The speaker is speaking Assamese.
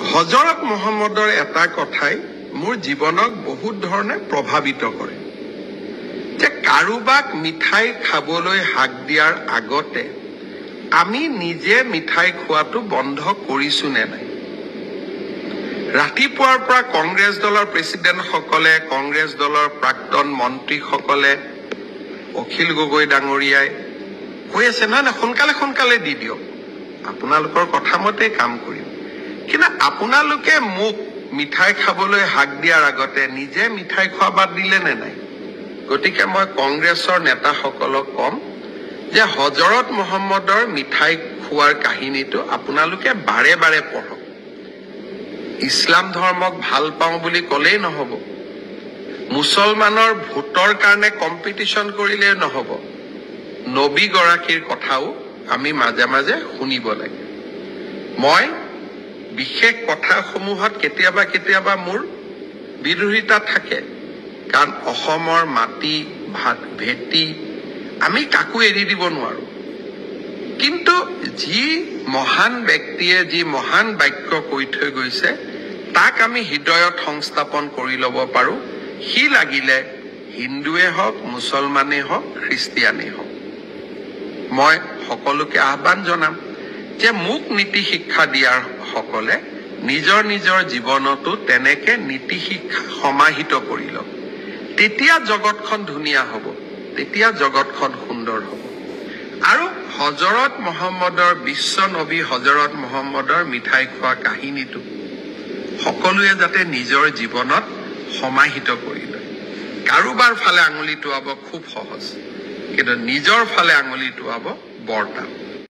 হজৰত মহম্মদৰ এটা কথাই মোৰ জীৱনক বহুত ধৰণে প্ৰভাৱিত কৰে যে কাৰোবাক মিঠাই খাবলৈ হাক দিয়াৰ আগতে আমি নিজে মিঠাই খোৱাটো বন্ধ কৰিছো নে নাই ৰাতিপুৱাৰ পৰা কংগ্ৰেছ দলৰ প্ৰেসিডেণ্টসকলে কংগ্ৰেছ দলৰ প্ৰাক্তন মন্ত্ৰীসকলে অখিল গগৈ ডাঙৰীয়াই কৈ আছে নহয় সোনকালে দি দিয়ক আপোনালোকৰ কথা মতে কাম কৰিম কিন্তু আপোনালোকে মোক মিঠাই খাবলৈ হাক দিয়াৰ আগতে নিজে মিঠাই খোৱা বাদ দিলে নে নাই গতিকে মই কংগ্ৰেছৰ নেতাসকলক কম যে হজৰত মহম্মদৰ মিঠাই খোৱাৰ কাহিনীটো আপোনালোকে বাৰে বাৰে পঢ়ক ইছলাম ধৰ্মক ভাল পাওঁ বুলি ক'লেই নহব মুছলমানৰ ভোটৰ কাৰণে কম্পিটিশন কৰিলে নহব নবী গৰাকীৰ কথাও আমি মাজে মাজে শুনিব লাগে মই বিশেষ কথাসমূহত কেতিয়াবা মোৰ বিৰোধিতা থাকে কাৰণ অসমৰ মাটি ভাত ভেটি আমি কাকো এৰি দিব নোৱাৰো কিন্তু যি মহান ব্যক্তিয়ে যি মহান বাক্য কৈ থৈ গৈছে তাক আমি হৃদয়ত সংস্থাপন কৰি ল'ব পাৰো হি লাগিলে হিন্দুৱে হওক মুছলমানে হওক খ্ৰীষ্টিয়ানে হওক মই সকলোকে আহ্বান জনাম যে মোক নীতি শিক্ষা দিয়াৰ সকলে নিজৰ জীৱনতো তেনেকে নীতি শিক্ষা সমাহিত কৰি লওক তেতিয়া জগতখন ধুনীয়া হ'ব তেতিয়া জগতখন সুন্দৰ হ'ব আৰু হজৰত মহম্মদৰ বিশ্ব নবী হজৰত মহম্মদৰ মিঠাই খোৱা কাহিনীটো সকলোৱে যাতে নিজৰ জীৱনত সমাহিত কৰি লয় কাৰোবাৰ ফালে আঙুলি টোৱাব খুব সহজ কিন্তু নিজৰ ফালে আঙুলি টোৱাব বৰ টান